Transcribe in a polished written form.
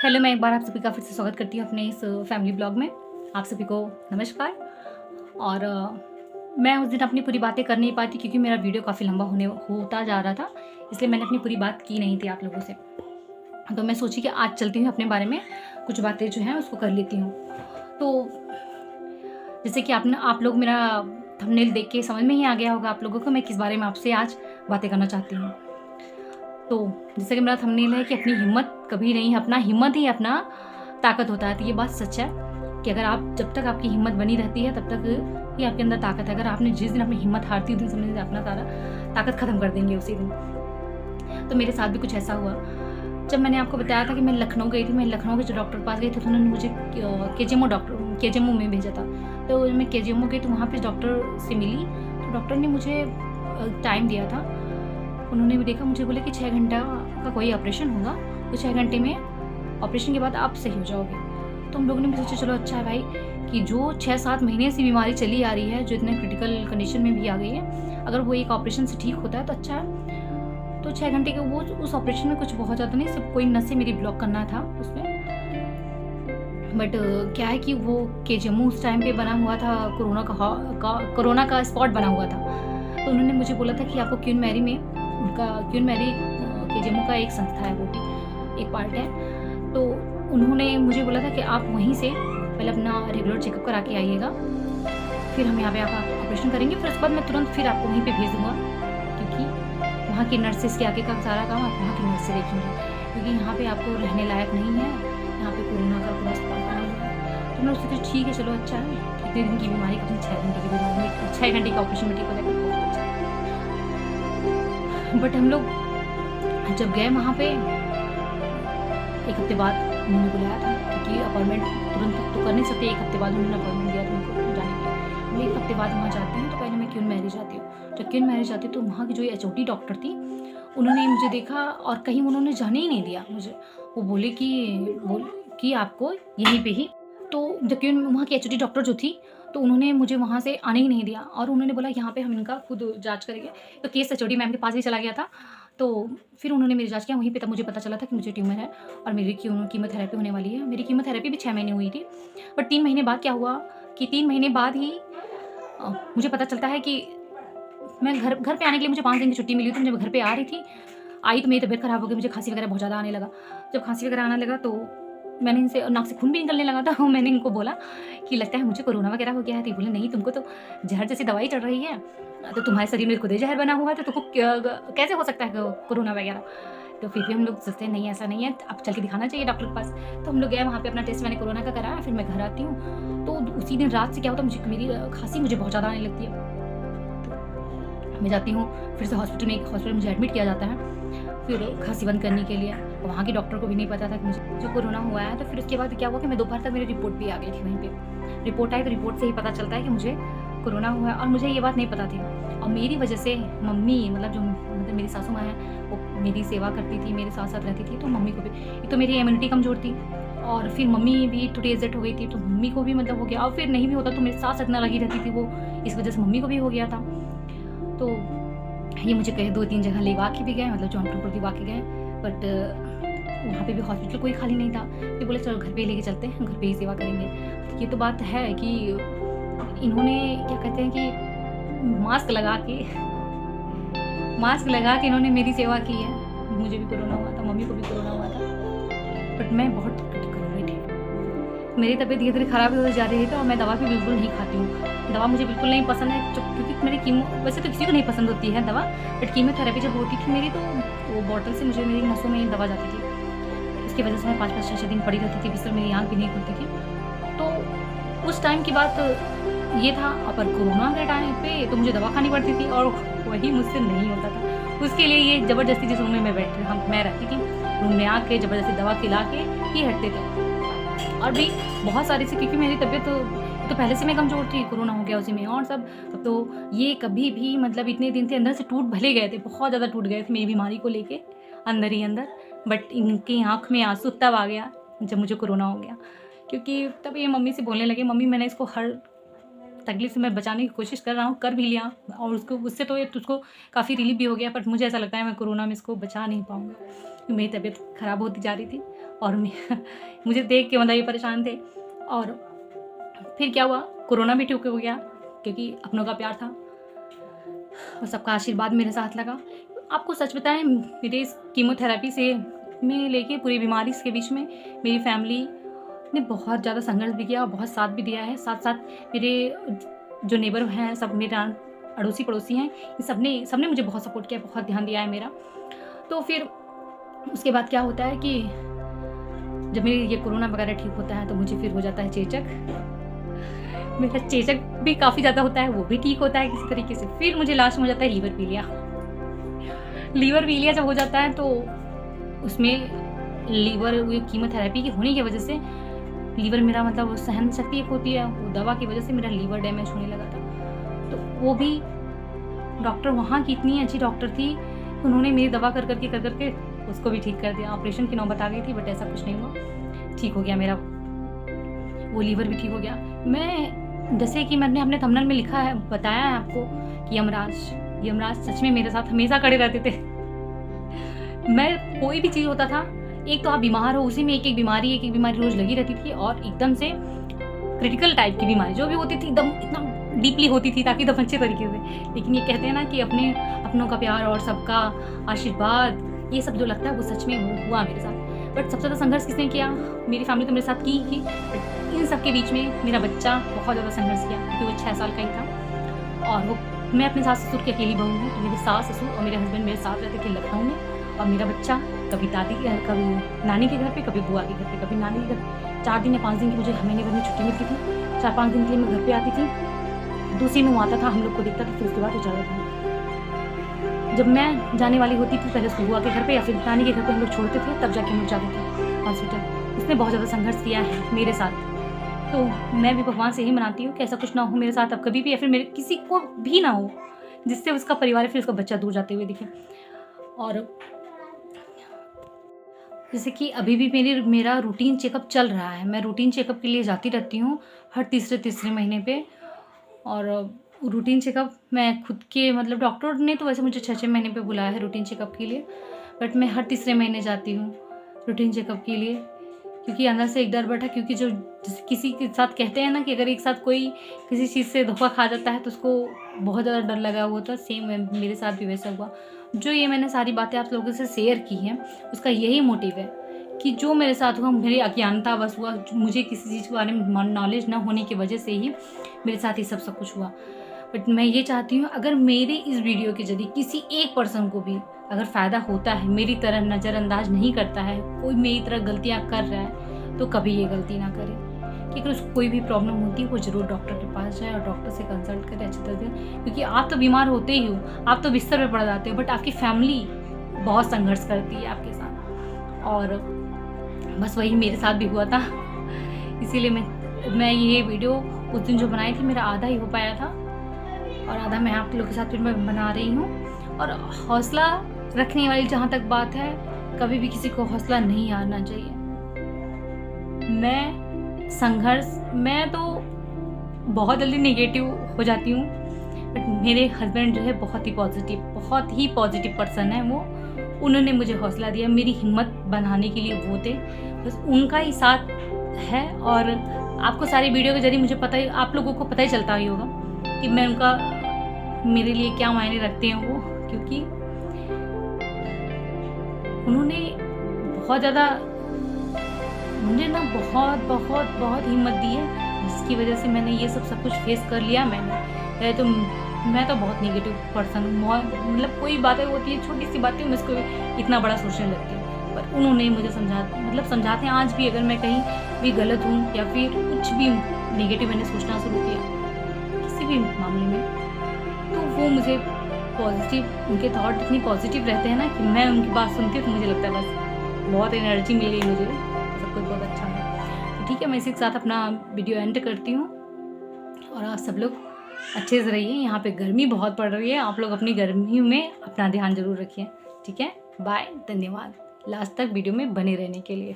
Hello, मैं एक बार आप सभी का फिर से स्वागत करती हूँ अपने इस फैमिली ब्लॉग में। आप सभी को नमस्कार। और मैं उस दिन अपनी पूरी बातें कर नहीं पाती क्योंकि मेरा वीडियो काफ़ी लंबा होता जा रहा था, इसलिए मैंने अपनी पूरी बात की नहीं थी आप लोगों से। तो मैं सोची कि आज चलती हूँ अपने बारे में कुछ बातें जो हैं उसको कर लेती हूँ। तो जैसे कि आप लोग मेरा थंबनेल देख के समझ में ही आ गया होगा आप लोगों को मैं किस बारे में आपसे आज बातें करना चाहती हूँ। तो जैसे कि मेरा थंबनेल है कि अपनी हिम्मत कभी नहीं, अपना हिम्मत ही अपना ताकत होता है। तो ये बात सच है कि अगर आप जब तक आपकी हिम्मत बनी रहती है तब तक ही आपके अंदर ताकत है। अगर आपने जिस दिन अपनी हिम्मत हारती उस दिन समझ लीजिए अपना सारा ताकत खत्म कर देंगे उसी दिन। तो मेरे साथ भी कुछ ऐसा हुआ। जब मैंने आपको बताया था कि मैं लखनऊ गई थी, मैं लखनऊ के जो डॉक्टर के पास गई थी तो उन्होंने मुझे केजीएमओ में भेजा था। तो मैं केजीएमओ गई तो वहाँ पे डॉक्टर से मिली, तो डॉक्टर ने मुझे टाइम दिया था। उन्होंने भी देखा, मुझे बोले कि 6 घंटा का कोई ऑपरेशन होगा, तो 6 घंटे में ऑपरेशन के बाद आप सही हो जाओगे। तो हम लोगों ने भी सोचा चलो अच्छा है भाई कि जो 6-7 महीने से बीमारी चली आ रही है, जो इतने क्रिटिकल कंडीशन में भी आ गई है, अगर वो एक ऑपरेशन से ठीक होता है तो अच्छा है। तो 6 घंटे के वो उस ऑपरेशन में कुछ बहुत ज़्यादा नहीं, सिर्फ कोई नसें मेरी ब्लॉक करना था उसमें। बट क्या है कि वो केजीएमओ उस टाइम पे बना हुआ था, कोरोना का स्पॉट बना हुआ था। तो उन्होंने मुझे बोला था कि आपको क्वीन मैरी में, उनका क्वीन मैरी केजीएमओ का एक संस्था है, वो भी एक पार्ट है। तो उन्होंने मुझे बोला था कि आप वहीं से पहले अपना रेगुलर चेकअप करा के आइएगा, फिर हम यहाँ पे आपका ऑपरेशन करेंगे, फिर उसके बाद मैं तुरंत फिर आपको वहीं पे भेज दूँगा, क्योंकि वहाँ की नर्सेस के आगे का सारा काम आप वहाँ की नर्स से देखेंगे, क्योंकि यहाँ पे आपको रहने लायक नहीं है, यहाँ पे कोरोना का पूरा स्पॉट बना हुआ है। तो मैं उससे तो ठीक है, चलो अच्छा है, इतने दिन की बीमारी अपनी 6 घंटे की बीमारी में 6 घंटे का ऑपरेशन में ठीक हो जाएगा, बहुत अच्छा। बट हम लोग जब गए वहाँ पे 1 हफ्ते बाद उन्होंने बुलाया था, क्योंकि अपॉइंटमेंट तुरंत तो कर नहीं सकते, 1 हफ्ते बाद उन्होंने अपॉइंटमेंट दिया था उनको जाने के लिए। हम 1 हफ्ते बाद वहाँ जाते हैं, तो पहले मैं क्वीन मैरी जाती हूँ। जब क्वीन मैरी जाती तो वहाँ की जो एचओडी डॉक्टर थी, उन्होंने मुझे देखा और कहीं उन्होंने जाने ही नहीं दिया मुझे। वो बोले कि आपको यहीं पे ही। तो जब क्वीन वहाँ की एचओडी डॉक्टर जो थी, तो उन्होंने मुझे वहाँ से आने ही नहीं दिया और उन्होंने बोला यहाँ पे हम इनका खुद जाँच करेंगे। तो केस एचओडी मैम के पास भी चला गया था। तो फिर उन्होंने मेरी जाँच किया, वहीं पे तब मुझे पता चला था कि मुझे ट्यूमर है और मेरी कीमोथेरेपी होने वाली है। मेरी कीमोथेरेपी भी 6 महीने हुई थी। बट 3 महीने बाद क्या हुआ कि 3 महीने बाद ही मुझे पता चलता है कि मैं घर पे आने के लिए मुझे 5 दिन की छुट्टी मिली थी। जब घर पे आ रही थी, आई तो मेरी तबीयत ख़राब हो गई, मुझे खाँसी वगैरह बहुत ज़्यादा आने लगा। जब खाँसी वगैरह आने लगा तो मैंने इनसे, नाक से खून भी निकलने लगा था। मैंने इनको बोला कि लगता है मुझे कोरोना वगैरह हो गया है। तो बोले नहीं, तुमको तो जहर जैसी दवाई चढ़ रही है, तो तुम्हारे शरीर में खुद ही जहर बना हुआ है, तो तुमको कैसे हो सकता है कोरोना वगैरह। तो फिर भी हम लोग सोचते हैं नहीं ऐसा नहीं है, अब चल के दिखाना चाहिए डॉक्टर के पास। तो हम लोग गए वहाँ पे, अपना टेस्ट मैंने कोरोना का कराया, फिर मैं घर आती हूँ। तो उसी दिन रात से क्या होता है, मेरी खाँसी मुझे बहुत ज़्यादा आने लगती है। मैं जाती हूँ फिर से हॉस्पिटल मुझे एडमिट किया जाता है, फिर खांसी बंद करने के लिए। वहाँ के डॉक्टर को भी नहीं पता था कि मुझे कोरोना हुआ है। तो फिर उसके बाद क्या हुआ कि मैं दोपहर तक मेरी रिपोर्ट भी आ गई थी। वहीं पे रिपोर्ट आई तो रिपोर्ट से ही पता चलता है कि मुझे कोरोना हुआ है, और मुझे ये बात नहीं पता थी। और मेरी वजह से मम्मी, मतलब मेरी सासू माँ है, वो मेरी सेवा करती थी, मेरे साथ साथ रहती थी। तो मम्मी को भी, एक तो मेरी इम्यूनिटी कमज़ोर थी और फिर मम्मी भी थोड़ी एजेड हो गई थी, तो मम्मी को भी मतलब हो गया। और फिर नहीं भी होता तो मेरे साथ इतना लगी रहती थी वो, इस वजह से मम्मी को भी हो गया था। तो ये मुझे कहे 2-3 जगह लेवा के भी गए, मतलब जौनपुर लेवा के गए, बट वहाँ पे भी हॉस्पिटल कोई खाली नहीं था। फिर बोले चलो घर पे ही लेके चलते हैं, घर पे ही सेवा करेंगे। ये तो बात है कि इन्होंने क्या कहते हैं कि मास्क लगा के इन्होंने मेरी सेवा की है। मुझे भी कोरोना हुआ था, मम्मी को भी कोरोना हुआ था, बट मैं बहुत क्रिटिकल हो गई थी। मेरी तबीयत धीरे धीरे ख़राब होती जा रही थी और मैं दवा भी बिल्कुल नहीं खाती हूँ। दवा मुझे बिल्कुल नहीं पसंद है, क्योंकि मेरी वैसे तो किसी को नहीं पसंद होती है दवा, बट कीमोथेरेपी जब होती थी मेरी, तो वो बॉटल से मुझे मेरी नसों में दवा जाती थी। उसकी वजह से मैं 5-5, 6-6 दिन पड़ी रहती थी बिस्तर, मेरी आँख भी नहीं खुलती थी। तो उस टाइम की बात ये था। पर कोरोना के टाइम पे तो मुझे दवा खानी पड़ती थी और वही मुझसे नहीं होता था। उसके लिए ये ज़बरदस्ती जिस रूम में मैं रहती थी, रूम में आके ज़बरदस्ती दवा खिला के ही हटते थे। और भी बहुत सारी से, क्योंकि मेरी तबीयत तो पहले से मैं कमज़ोर थी, कोरोना हो गया उसी में और सब। तो ये कभी भी मतलब इतने दिन से अंदर से टूट भले गए थे, बहुत ज़्यादा टूट गए थे मेरी बीमारी को लेके अंदर ही अंदर। बट इनकी आँख में आंसू तब आ गया जब मुझे कोरोना हो गया, क्योंकि तब ये मम्मी से बोलने लगे, मम्मी मैंने इसको हर तकलीफ से मैं बचाने की कोशिश कर रहा हूँ, कर भी लिया, और उससे तो उसको काफ़ी रिलीफ भी हो गया। बट मुझे ऐसा लगता है मैं कोरोना में इसको बचा नहीं पाऊँगा, क्योंकि मेरी तबीयत ख़राब होती जा रही थी और मुझे देख के मतलब ये परेशान थे। और फिर क्या हुआ, कोरोना भी ठीक हो गया क्योंकि अपनों का प्यार था और सबका आशीर्वाद मेरे साथ लगा। आपको सच बताएं, मेरे इस कीमोथेरेपी से मैं लेके पूरी बीमारी के बीच में मेरी फैमिली ने बहुत ज़्यादा संघर्ष भी किया और बहुत साथ भी दिया है। साथ साथ मेरे जो नेबर हैं, सब मेरे अड़ोसी पड़ोसी हैं, ये सबने मुझे बहुत सपोर्ट किया, बहुत ध्यान दिया है मेरा। तो फिर उसके बाद क्या होता है कि जब मेरे ये कोरोना वगैरह ठीक होता है तो मुझे फिर हो जाता है चेचक। मेरा चेचक भी काफ़ी ज़्यादा होता है, वो भी ठीक होता है किसी तरीके से। फिर मुझे लास्ट में हो जाता है लीवर पीलिया जब हो जाता है तो उसमें लीवर कीमोथेरेपी की होने की वजह से लीवर मेरा मतलब सहन शक्ति एक होती है, वो दवा की वजह से मेरा लीवर डैमेज होने लगा था। तो वो भी डॉक्टर वहाँ की इतनी अच्छी डॉक्टर थी, उन्होंने मेरी दवा कर करके उसको भी ठीक कर दिया। ऑपरेशन की नौबत आ गई थी बट ऐसा कुछ नहीं हुआ, ठीक हो गया मेरा वो लीवर भी ठीक हो गया। मैं जैसे कि मैंने अपने थंबनेल में लिखा है, बताया है आपको कि यमराज सच में मेरे साथ हमेशा खड़े रहते थे। मैं कोई भी चीज़ होता था, एक तो आप बीमार हो, उसी में एक एक बीमारी रोज लगी रहती थी और एकदम से क्रिटिकल टाइप की बीमारी जो भी होती थी एकदम इतना डीपली होती थी ताकि एकदम अच्छे तरीके से। लेकिन ये कहते हैं ना कि अपनों का प्यार और सबका आशीर्वाद, ये सब जो लगता है वो सच में हुआ मेरे साथ। बट सबसे ज़्यादा संघर्ष किसने किया? मेरी फैमिली तो मेरे साथ की ही। इन सब के बीच में मेरा बच्चा बहुत ज़्यादा संघर्ष किया क्योंकि वो 6 साल का ही था और वो मैं अपने सास ससुर की अकेली बहू हूँ। तो मेरे सास ससुर और मेरे हस्बैंड मेरे साथ रहते थे लखनऊ में और मेरा बच्चा कभी दादी के घर, कभी नानी के घर पे, कभी बुआ के घर पे, कभी नानी के घर। 4 दिन या 5 दिन की मुझे महीने भर में छुट्टी मिलती थी। 4-5 दिन के लिए मैं घर पे आती थी, दूसरी में वो आता था, हम लोग को देखता था, फिर उसके बाद वो चला था। जब मैं जाने वाली होती थी पहले उसको बुआ के घर पे या फिर नानी के घर पे हम लोग छोड़ते थे, तब जाके हम लोग जाते थे हॉस्पिटल। उसने बहुत ज़्यादा संघर्ष किया है मेरे साथ। तो मैं भी भगवान से यही मनाती हूँ कि ऐसा कुछ ना हो मेरे साथ अब कभी भी, या फिर मेरे किसी को भी ना हो जिससे उसका परिवार फिर उसका बच्चा दूर जाते हुए दिखे। और जैसे कि अभी भी मेरा रूटीन चेकअप चल रहा है। मैं रूटीन चेकअप के लिए जाती रहती हूँ हर तीसरे महीने पे। और रूटीन चेकअप मैं खुद के मतलब डॉक्टर ने तो वैसे मुझे 6-6 महीने पे बुलाया है रूटीन चेकअप के लिए, बट मैं हर तीसरे महीने जाती हूँ रूटीन चेकअप के लिए क्योंकि अंदर से एक डर बैठा। क्योंकि जो किसी के साथ कहते हैं ना कि अगर एक साथ कोई किसी चीज़ से धोखा खा जाता है तो उसको बहुत ज़्यादा डर लगा हुआ था। सेम मेरे साथ भी वैसा हुआ। जो ये मैंने सारी बातें आप लोगों से शेयर की हैं उसका यही मोटिव है कि जो मेरे साथ हुआ मेरी अज्ञानता बस हुआ, मुझे किसी चीज़ के बारे में नॉलेज ना होने की वजह से ही मेरे साथ ये सब कुछ हुआ। बट मैं ये चाहती हूँ अगर मेरे इस वीडियो के जरिए किसी एक पर्सन को भी अगर फ़ायदा होता है, मेरी तरह नज़रअंदाज नहीं करता है, कोई मेरी तरह गलतियाँ कर रहा है तो कभी ये गलती ना करे कि अगर उसको कोई भी प्रॉब्लम होती है वो ज़रूर डॉक्टर के पास जाए और डॉक्टर से कंसल्ट करे अच्छी तरह से। क्योंकि आप तो बीमार होते ही हो, आप तो बिस्तर पर पड़ जाते हो, बट आपकी फैमिली बहुत संघर्ष करती है आपके साथ। और बस वही मेरे साथ भी हुआ था। इसीलिए मैं ये वीडियो उस दिन जो बनाई थी मेरा आधा ही हो पाया था और आधा मैं आप लोगों के साथ फिर मैं बना रही हूँ। और हौसला रखने वाली जहाँ तक बात है, कभी भी किसी को हौसला नहीं हारना चाहिए। मैं तो बहुत जल्दी नेगेटिव हो जाती हूँ, बट मेरे हस्बैंड जो है बहुत ही पॉजिटिव पर्सन है। उन्होंने मुझे हौसला दिया, मेरी हिम्मत बनाने के लिए वो थे, बस उनका ही साथ है। और आपको सारी वीडियो के जरिए मुझे पता ही, आप लोगों को पता ही चलता ही होगा कि मैं उनका मेरे लिए क्या मायने रखते हैं वो, क्योंकि उन्होंने बहुत ज़्यादा मुझे ना बहुत हिम्मत दी है, जिसकी वजह से मैंने ये सब कुछ फेस कर लिया। मैं तो बहुत नेगेटिव पर्सन हूँ, मतलब कोई बातें होती है छोटी सी बातें मैं इसको इतना बड़ा सोचने लगती हूँ। पर उन्होंने मुझे समझाते हैं आज भी, अगर मैं कहीं भी गलत हूँ या फिर कुछ भी नेगेटिव मैंने सोचना शुरू किया किसी भी मामले में, तो वो मुझे पॉजिटिव, उनके थॉट इतनी पॉजिटिव रहते हैं ना कि मैं उनकी बात सुनती हूँ तो मुझे लगता है बस बहुत एनर्जी मिल गई मुझे, सब कुछ बहुत अच्छा है। तो ठीक है, मैं इसी के साथ अपना वीडियो एंड करती हूँ और आप सब लोग अच्छे से रहिए। यहाँ पे गर्मी बहुत पड़ रही है, आप लोग अपनी गर्मी में अपना ध्यान जरूर रखिए। ठीक है, बाय, धन्यवाद लास्ट तक वीडियो में बने रहने के लिए।